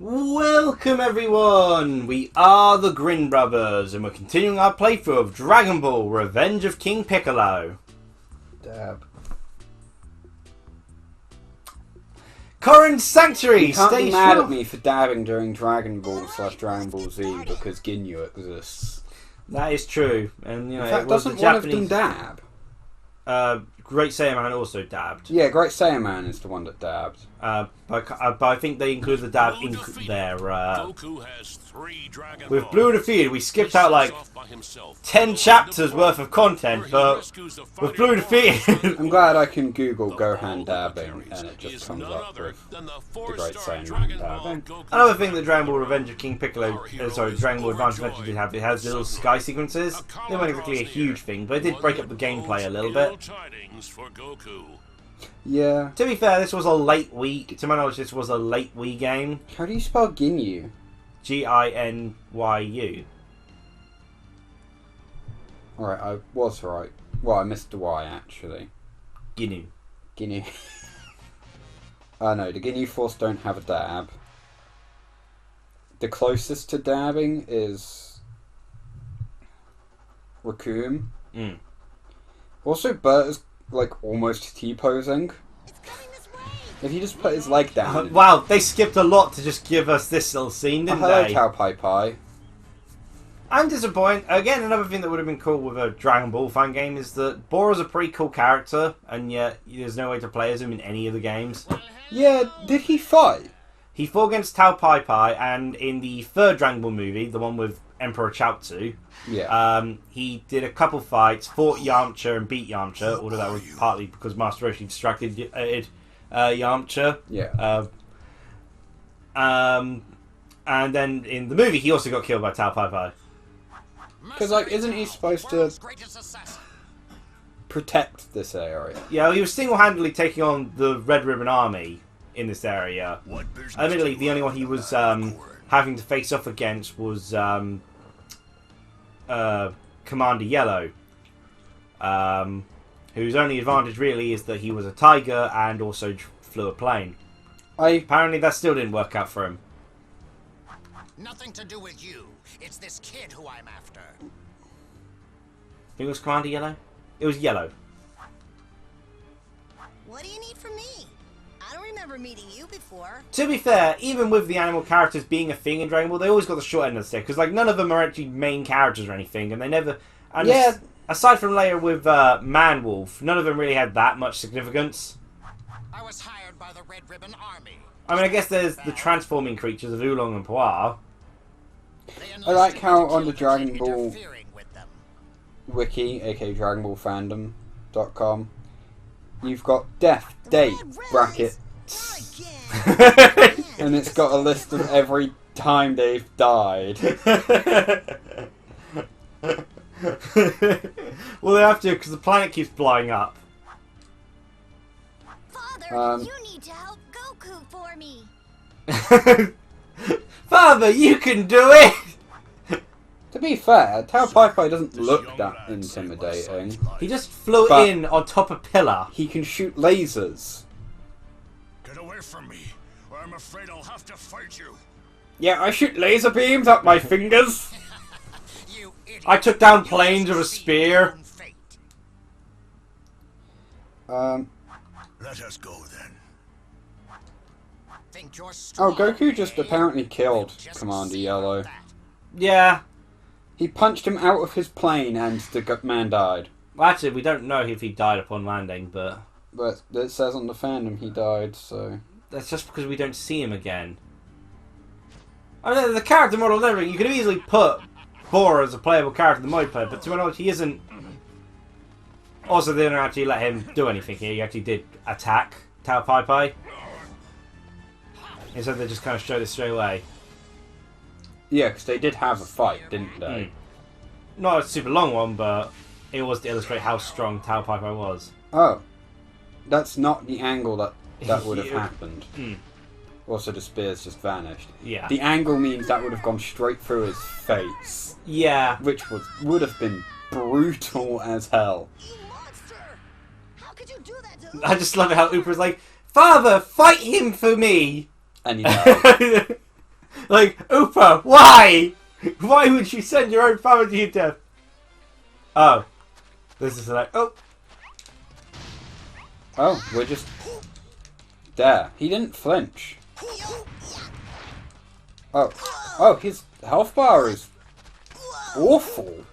Welcome everyone! We are the Grin brothers and we're continuing our playthrough of Dragon Ball Revenge of King Piccolo. Dab. Corrin's Sanctuary! You can't Stay be mad sure. at me for dabbing during Dragon Ball / Dragon Ball Z because Ginyu exists. That is true. And you know, In fact, it was doesn't the one Japanese... of them dab? Great Saiyaman also dabbed. Yeah, Great Saiyaman is the one that dabbed. But I think they include the dab in their... Goku has 3 Dragon with Balls. Blue defeated, we skipped out like 10 chapters worth of content, but with Blue defeated... I'm glad I can Google Gohan dabbing and it just comes up with the Great Saiyaman dabbing. Another thing that Dragon Ball Revenge of King Piccolo, Dragon Ball Advance Adventure did have, it has little sky sequences. They weren't exactly a huge thing, but it did break up the gameplay a little bit. Yeah. To be fair, this was a late Wii, to my knowledge this was a late Wii game. How do you spell Ginyu? Ginyu. Alright, I was right. Well, I missed the Y actually. Ginyu. Ginyu. No, the Ginyu Force don't have a dab. The closest to dabbing is Raphaham. Also, Bert is like almost T-posing. If he just put his leg down. Wow, they skipped a lot to just give us this little scene, didn't Hello, they? Cow Pie Pie. I'm disappointed. Again, another thing that would have been cool with a Dragon Ball fan game is that Bora's a pretty cool character, and yet there's no way to play as him in any of the games. Yeah, did he fight? He fought against Tao Pai Pai, and in the third Dragon Ball movie, the one with Emperor Chaozu, he did a couple fights, fought Yamcha and beat Yamcha, although that was partly because Master Roshi distracted Yamcha. Yeah. And then in the movie, he also got killed by Tao Pai Pai. Because, like, isn't he supposed to protect this area? Yeah, he was single-handedly taking on the Red Ribbon Army in this area. Admittedly, the only one he was having to face off against was Commander Yellow, whose only advantage really is that he was a tiger and also flew a plane. Apparently that still didn't work out for him. Nothing to do with you. It's this kid who I'm after. I think it was Commander Yellow? It was Yellow. What do you need from me? I don't remember meeting you before. To be fair, even with the animal characters being a thing in Dragon Ball, they always got the short end of the stick, because like none of them are actually main characters or anything, and they never... And yeah. Aside from later with Man Wolf, none of them really had that much significance. I was hired by the Red Ribbon Army. I mean, I guess there's the transforming creatures of Oolong and Puar. I like how on the Dragon Ball wiki, aka DragonBallFandom.com, you've got death date bracket, and it's got a list of every time they've died. Well, they have to because the planet keeps blowing up. Father, you need to help Goku for me. Father, you can do it! To be fair, Tao Pai Pai doesn't look that intimidating. He just flew But in on top of a pillar. he can shoot lasers. Get away from me, or I'm afraid I'll have to fight you. Yeah, I shoot laser beams at my fingers. I took down planes with a spear. Let us go then. Oh, Goku just apparently killed Commander Yellow. Yeah. He punched him out of his plane and the man died. Well, actually, we don't know if he died upon landing, but... But it says on the fandom he died, so... That's just because we don't see him again. I mean, the character model and everything, you could easily put Bora as a playable character in the mode player, but to my knowledge, he isn't... Also, they don't actually let him do anything here. He actually did attack Tao Pai Pai. And so they just kind of show this straight away. Yeah, because they did have a fight, didn't they? Not a super long one, but it was to illustrate how strong Tao Pai Pai was. Oh. That's not the angle that would have happened. Also, the spears just vanished. Yeah. The angle means that would have gone straight through his face. Yeah. Which would have been brutal as hell. You monster! How could you do that to I just love it how Upra's like, Father, fight him for me! And he died. Like, Upa, why? Why would you send your own family to your death? Oh. This is like, oh. Oh, we're just... There. He didn't flinch. Oh. Oh, his health bar is awful.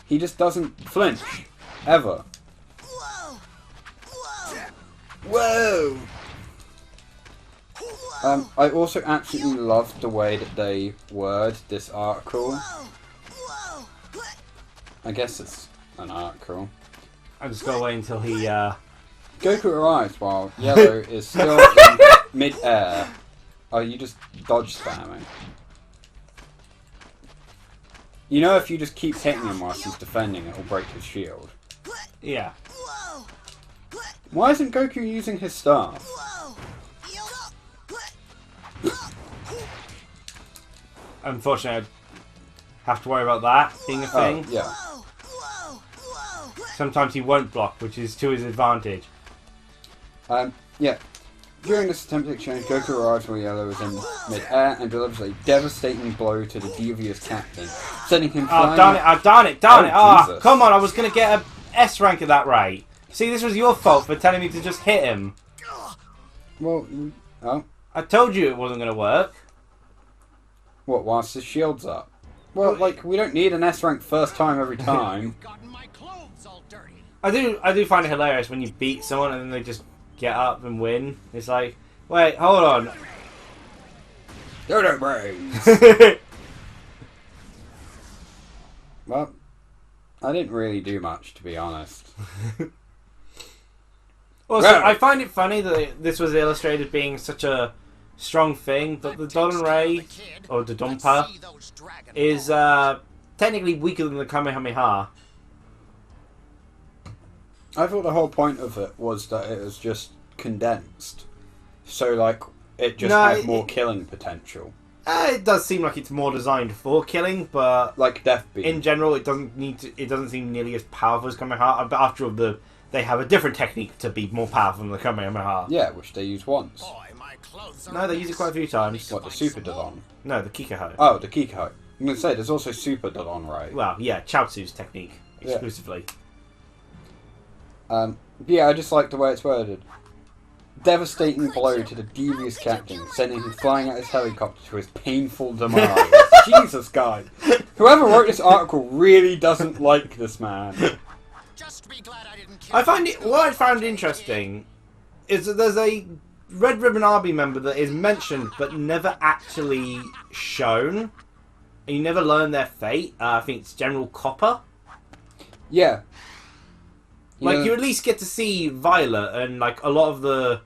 He just doesn't flinch. Ever. Whoa! I also absolutely loved the way that they word this article. I guess it's an article. I'm just gonna wait until he, Goku arrives while Yellow is still in mid-air. Oh, you just dodge spamming. You know if you just keep hitting him whilst he's defending, it will break his shield. Yeah. Why isn't Goku using his staff? Unfortunately, I have to worry about that being a thing. Oh, yeah. Sometimes he won't block, which is to his advantage. Yeah. During this attempted exchange, Goku arrives while Yellow is in mid-air and delivers a devastating blow to the devious captain, sending him flying... Oh, darn it, darn it, darn it! Oh, Jesus. come on, I was going to get a S rank at that rate. See, this was your fault for telling me to just hit him. Well, oh. I told you it wasn't going to work. What, whilst his shield's up? Well, like, we don't need an S rank first time every time. I do find it hilarious when you beat someone and then they just get up and win. It's like, wait, hold on. Dodo Ray! Well, I didn't really do much, to be honest. Also, I find it funny that this was illustrated being such a strong thing, but the Dodon Ray, or the Dumper, is technically weaker than the Kamehameha. I thought the whole point of it was that it was just condensed. So, like, it just had more killing potential. It does seem like it's more designed for killing, but like Death Beam. In general, it doesn't need to. It doesn't seem nearly as powerful as Kamehameha. But after all, they have a different technique to be more powerful than the Kamehameha. Yeah, which they use once. No, they use it quite a few times. What, the Super Dodon? No, the Kikaho. Oh, the Kikaho. I'm going to say, there's also Super Dodon Ray. Well, yeah, Chaozu's technique exclusively. Yeah, I just like the way it's worded. Devastating blow to the devious captain, sending him flying out his helicopter to his painful demise. Jesus, guys. Whoever wrote this article really doesn't like this man. Just be glad I didn't kill What I found interesting is that there's a Red Ribbon Army member that is mentioned but never actually shown. And you never learn their fate. I think it's General Copper. Yeah. You at least get to see Violet, and like a lot of the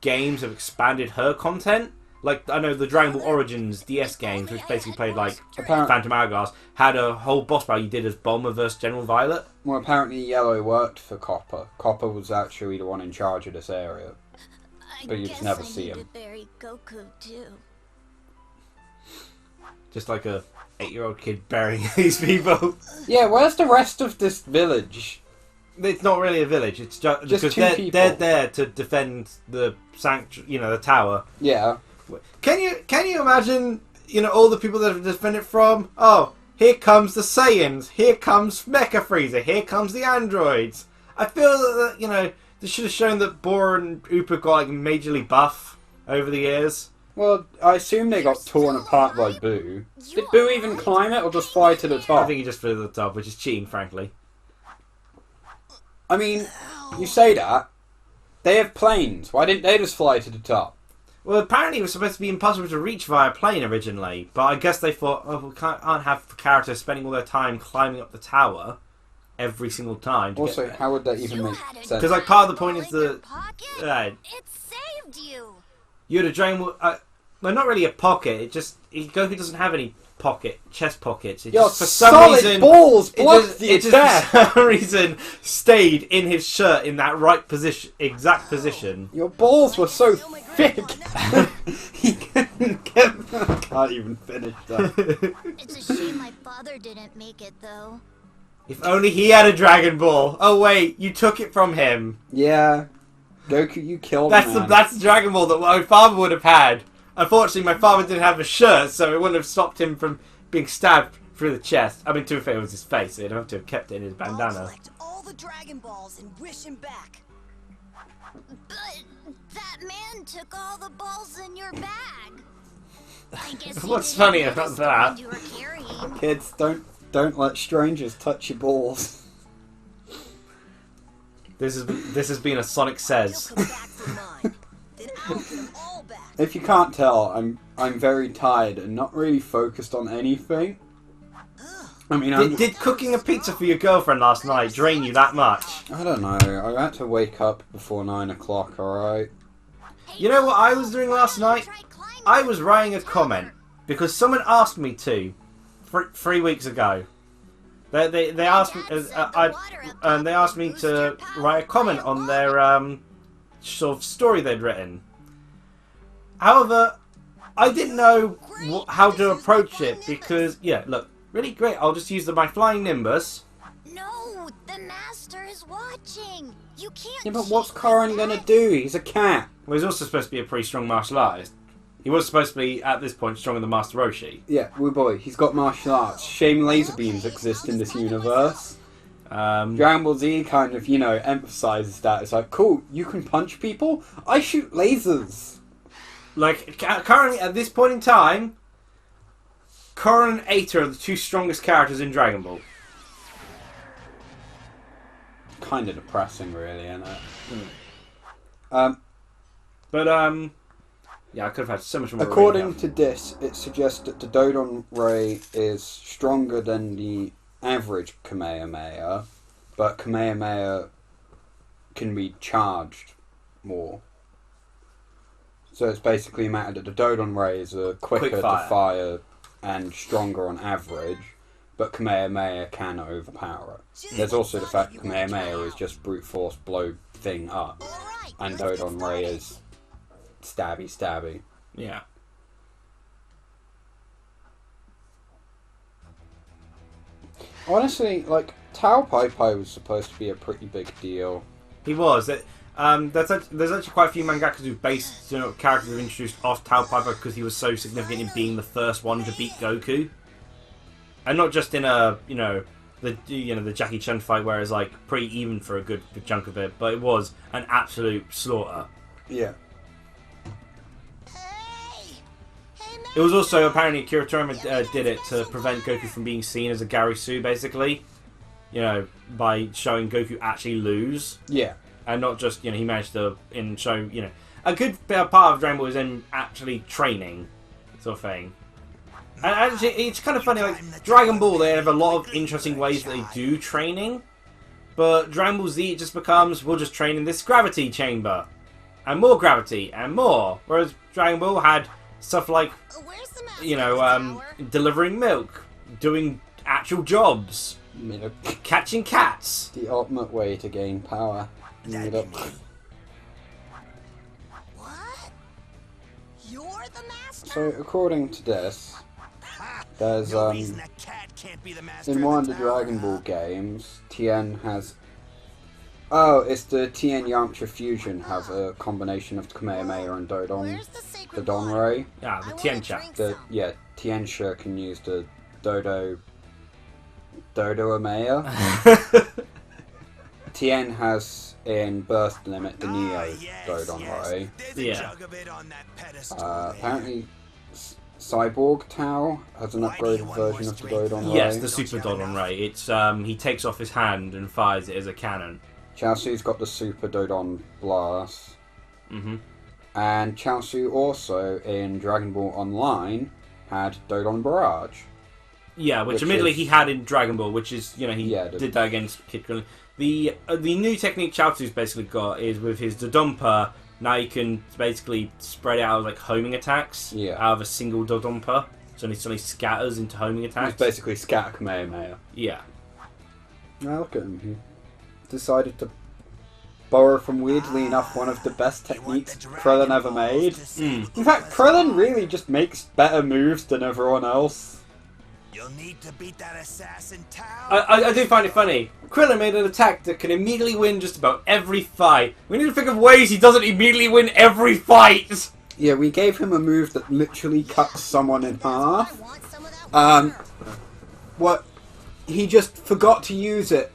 games have expanded her content. Like, I know the Dragon Ball Origins DS games, which basically played like Phantom Hourglass, had a whole boss battle you did as Bulma versus General Violet. Well, apparently Yellow worked for Copper. Copper was actually the one in charge of this area. But you just never see him. Bury Goku too. Just like a 8-year-old kid burying these people. Yeah, where's the rest of this village? It's not really a village. It's just because two they're there to defend the the tower. Yeah. Can you imagine? All the people that have defended from. Oh, here comes the Saiyans. Here comes Mecha Frieza. Here comes the androids. I feel that they should have shown that Bora and Upa got like majorly buff over the years. Well, I assume they got torn apart by Boo. Did Boo even climb it or just fly to the top? I think he just flew to the top, which is cheating, frankly. I mean, you say that. They have planes. Why didn't they just fly to the top? Well, apparently it was supposed to be impossible to reach via plane originally, but I guess they thought, oh, we can't have the characters spending all their time climbing up the tower every single time. Also, how would that even make sense? Because like part of the point is that It saved you. you had a Dragon Ball. Well, not really a pocket. Goku doesn't have any chest pockets. It Your just, for some solid reason, balls blocked the it just attack. for some reason stayed in his shirt in that right position, exact position. Your balls were so thick. He couldn't get. I can't even finish that. It's a shame my father didn't make it though. If only he had a Dragon Ball. Oh wait, you took it from him. Yeah, Goku, you killed That's man. that's the Dragon Ball that my father would have had. Unfortunately, my father didn't have a shirt, so it wouldn't have stopped him from being stabbed through the chest. I mean, to be fair, it was his face, so he'd have to have kept it in his I'll bandana. collect all the Dragon Balls and wish him back. But that man took all the balls in your bag. I guess he What's didn't funny notice about the that? one you were carrying. Kids, don't let strangers touch your balls. This has been a Sonic He'll Says. come back for mine. Then I'll get them all back. If you can't tell, I'm very tired and not really focused on anything. I mean, Did cooking a pizza for your girlfriend last night drain you that much? I don't know. I had to wake up before 9 o'clock. All right. You know what I was doing last night? I was writing a comment because someone asked me to 3 weeks ago. They asked me they asked me to write a comment on their sort of story they'd written. However, I didn't know how to approach it because look, really great. I'll just use my flying nimbus. No, the master is watching. You can't. Yeah, but what's cheat Corin like gonna that. do? He's a cat. Well, he's also supposed to be a pretty strong martial artist. He was supposed to be at this point stronger than Master Roshi. Yeah, woo boy. He's got martial arts. Shame laser beams exist in this universe. Dragon Ball Z kind of, emphasizes that. It's like, cool, you can punch people? I shoot lasers. Like, currently, at this point in time, Corin and Aita are the two strongest characters in Dragon Ball. Kind of depressing, really, isn't it? Yeah, I could have had so much more. According to this, it suggests that the Dodon Ray is stronger than the average Kamehameha, but Kamehameha can be charged more. So it's basically a matter that the Dodon Ray is quicker Quick to fire. fire and stronger on average, but Kamehameha can overpower it. There's also the fact that Kamehameha is just brute force blow thing up, and Dodon Ray is stabby. Yeah. Honestly, like, Tao Pai Pai was supposed to be a pretty big deal. He was. There's actually quite a few mangakas who based characters who introduced off Tao Piper because he was so significant in being the first one to beat Goku, and not just in the Jackie Chan fight where it's like pretty even for a good chunk of it, but it was an absolute slaughter. Yeah. It was also apparently Akira Toriyama did it to prevent Goku from being seen as a Garisu, basically, by showing Goku actually lose. Yeah. And not just, he managed to show, a good part of Dragon Ball is in actually training, sort of thing. And actually, it's kind of funny, like, Dragon Ball, they have a lot of interesting ways that they do training, but Dragon Ball Z, it just becomes, we'll just train in this gravity chamber, and more gravity, and more. Whereas Dragon Ball had stuff like, Where's the master delivering milk, doing actual jobs, The catching cats. ultimate way to gain power. Meet up. What? You're the master? So, according to this, there's, No reason a cat can't be the master in of one of the the power, Dragon Ball huh? games, Tien has... Oh, it's the Tien Yamcha Fusion have a combination of Kamehameha and Dodon, Where's the the sacred Don water? Ray. Yeah, I the wanna Tiancha. drink The, some. yeah, Tianxia can use the Dodo-Amea. Tien has in Burst Limit the Neo Dodon Ray. There's a Yeah. jug of it on that pedestal there. Apparently, Cyborg Tao has an Why do you upgraded want more version of the strength? Dodon Ray. Yes, the Super Dodon Ray. It's he takes off his hand and fires it as a cannon. Chaosu's got the Super Dodon Blast. Mm-hmm. And Chaosu also, in Dragon Ball Online, had Dodon Barrage. Yeah, which Which admittedly is- he had in Dragon Ball, which is he Yeah, did that against Kid Krillin. The new technique Chaozu's basically got is with his Dodonpa. Now you can basically spread out like homing attacks Yeah. out of a single Dodonpa, so he suddenly scatters into homing It's attacks. basically Scatter Kamehameha. Yeah. Now look at him. He decided to borrow from, weirdly enough, one of the best You want techniques the Krillin Dragon ever Balls made. to save In fact, Krillin really just makes better moves than everyone else. You'll need to beat that assassin Tao. I do find it funny. Krillin made an attack that can immediately win just about every fight. We need to think of ways he doesn't immediately win every fight. Yeah, we gave him a move that literally cuts someone in half. I want some of that water. What? He just forgot to use it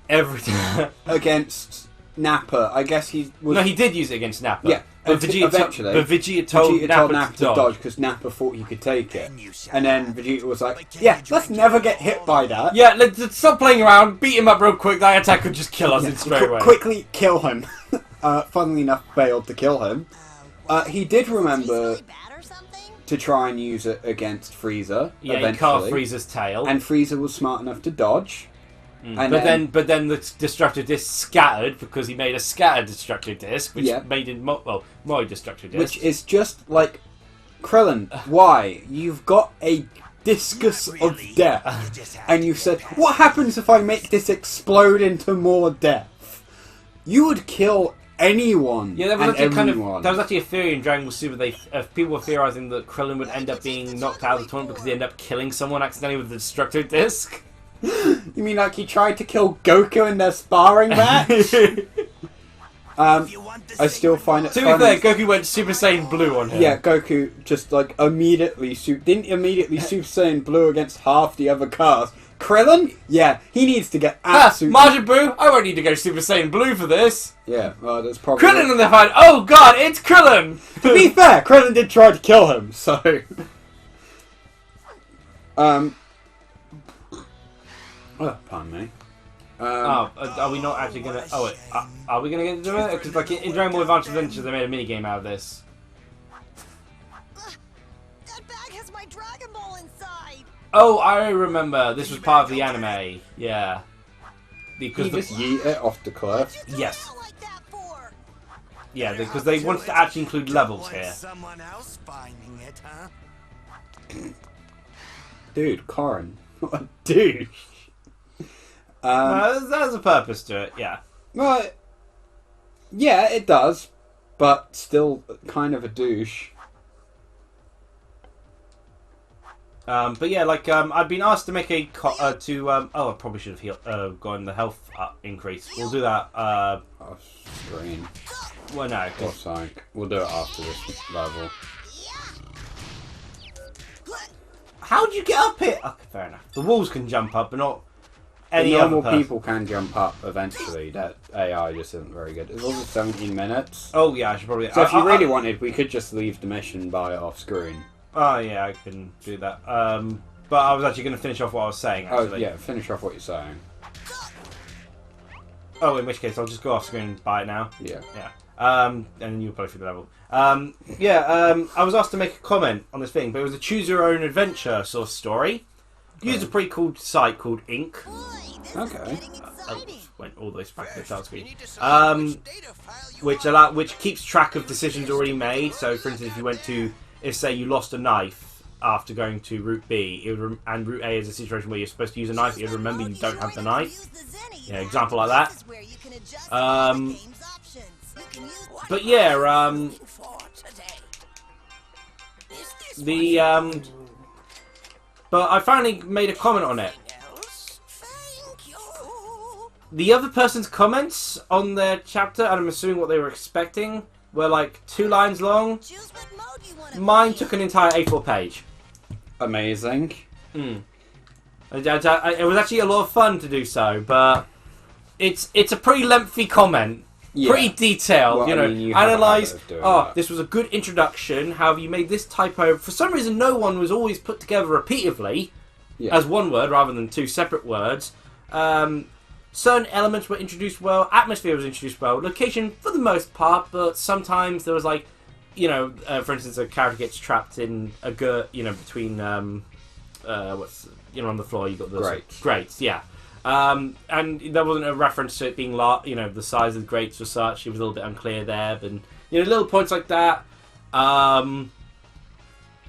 Every time. against Nappa. I guess he was... No, he did use it against Nappa. Yeah, but eventually. Vegeta told Nappa to dodge. because Nappa thought he could take it. And then Vegeta was like, yeah, let's never get hit by that. Yeah, let's stop playing around, beat him up real quick, that attack could just kill us in straight away. Quickly kill him. Funnily enough, failed to kill him. He did remember Really bad or something? to try and use it against Frieza. Yeah, eventually. he carved Frieza's tail. And Frieza was smart enough to dodge. And but then the destructive disc scattered because he made a scattered destructive disc, which Yeah. made him more destructive disc. Which is just like, Krillin, why? You've got a discus of death. And you said, what happens if I make this explode into more death? You would kill anyone. Yeah, there was and actually everyone. there was actually a theory in Dragon Ball Super. People were theorizing that Krillin would end up being knocked out of the tournament because he ended up killing someone accidentally with the destructive disc. You mean like he tried to kill Goku in their sparring match? I still find it To be funny. fair, Goku went Super Saiyan Blue on him. Yeah, Goku just like didn't immediately Super Saiyan Blue against half the other cast. Krillin? Yeah, he needs to get absolutely... Majin Buu, I won't need to go Super Saiyan Blue for this. Yeah, well, that's probably... Krillin on the hand. Oh god, it's Krillin! To be fair, Krillin did try to kill him, so... Oh, pardon me. Are we not actually gonna... Oh, wait. Are we gonna get into it? Because like in Dragon Ball Advance Adventure, they made a minigame out of this. That bag has my Dragon Ball inside. Oh, I remember. This was part of the anime. Yeah. Because You just yeet it off the cliff. What'd you Yes. throw it out like that for? Yeah, because they wanted to actually include levels here. Someone else finding it, huh? Dude, Corin. What a douche. No, there's a purpose to it, yeah. Well, yeah, it does, but still kind of a douche. But yeah, like I've been asked to make a I probably should have gotten the health increase. We'll do that. Oh, screen. Well, no, Or 'cause- something. We'll do it after this level. how'd you get up here? Okay, fair enough. The walls can jump up, but not any Normal other person. people can jump up eventually. That AI just isn't very good. It's also 17 minutes. Oh yeah, I should probably. So if you really wanted, we could just leave the mission by off screen. Oh yeah, I can do that. But I was actually going to finish off what I was saying. Actually. Oh yeah, finish off what you're saying. Oh, in which case I'll just go off screen and buy it now. Yeah. Yeah. And then you'll play through the level. I was asked to make a comment on this thing, but it was a choose your own adventure sort of story. Used a pretty cool site called Ink. Boy, this Okay. is getting exciting. Went all the way back to the start screen. You need to select which data file you Which keeps track of decisions already made. So, for instance, if you went to, if say you lost a knife after going to route B, it would and route A is a situation where you're supposed to use a knife, it would remember you don't have the knife. Yeah, example like that. But yeah, for today. but I finally made a comment on it. Else, thank you. The other person's comments on their chapter, and I'm assuming what they were expecting, were like 2 lines long. Choose what mode you want to Mine play. took an entire A4 page. Amazing. It was actually a lot of fun to do so, but it's a pretty lengthy comment. Yeah. Pretty detailed, Well, you know. I mean, you have a Analyze. habit of doing Oh, that. this was a good introduction. However, you made this typo. For some reason, no one was always put together repeatedly Yeah. as one word rather than 2 separate words. Certain elements were introduced well. Atmosphere was introduced well. Location, for the most part, but sometimes there was like, you know, for instance, a character gets trapped in a between what's on the floor. You got the grates, yeah. And there wasn't a reference to it being the size of the grates or such. It was a little bit unclear there, but little points like that.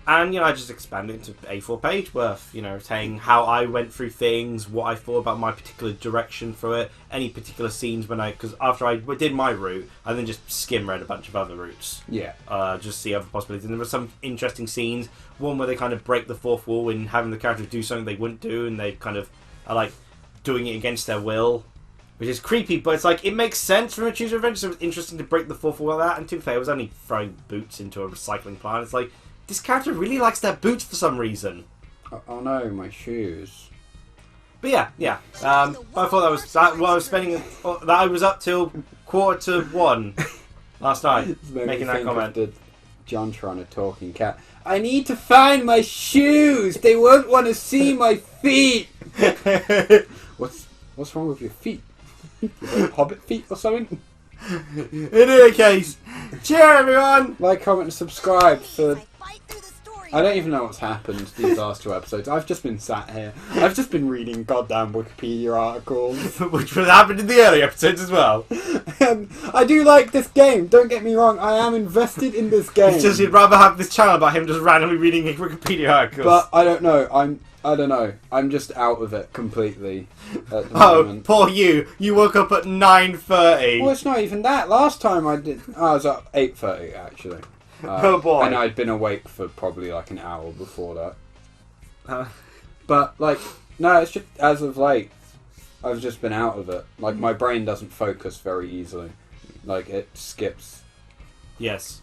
And I just expanded it to A4 page worth. Saying how I went through things, what I thought about my particular direction for it, any particular scenes because after I did my route, I then just skim read a bunch of other routes. Yeah. Just see other possibilities. And there were some interesting scenes. One where they kind of break the fourth wall and having the characters do something they wouldn't do, and they kind of are like doing it against their will, which is creepy, but it's like, it makes sense from a choose revenge, so it's interesting to break the fourth wall like that, and to be fair, it was only throwing boots into a recycling plant. It's like, this character really likes their boots for some reason. Oh no, my shoes. But yeah. I thought that was what I was spending. That I was up till 1:45 last night making that comment. John trying to talking cat. I need to find my shoes. They won't want to see my feet. What's wrong with your feet? Hobbit feet or something? In any case, cheer everyone. Like, comment, and subscribe for. Fight through the story. I don't even know what's happened these last 2 episodes. I've just been sat here. I've just been reading goddamn Wikipedia articles. Which would happen in the early episodes as well. I do like this game. Don't get me wrong. I am invested in this game. It's just you'd rather have this channel about him just randomly reading Wikipedia articles. But I don't know. I don't know. I'm just out of it completely at the moment. Poor you. You woke up at 9:30. Well, it's not even that. Last time I was up 8:30 actually. Oh boy. And I'd been awake for probably like an hour before that. But like, no, it's just as of late, I've just been out of it. Like, my brain doesn't focus very easily. Like, it skips. Yes.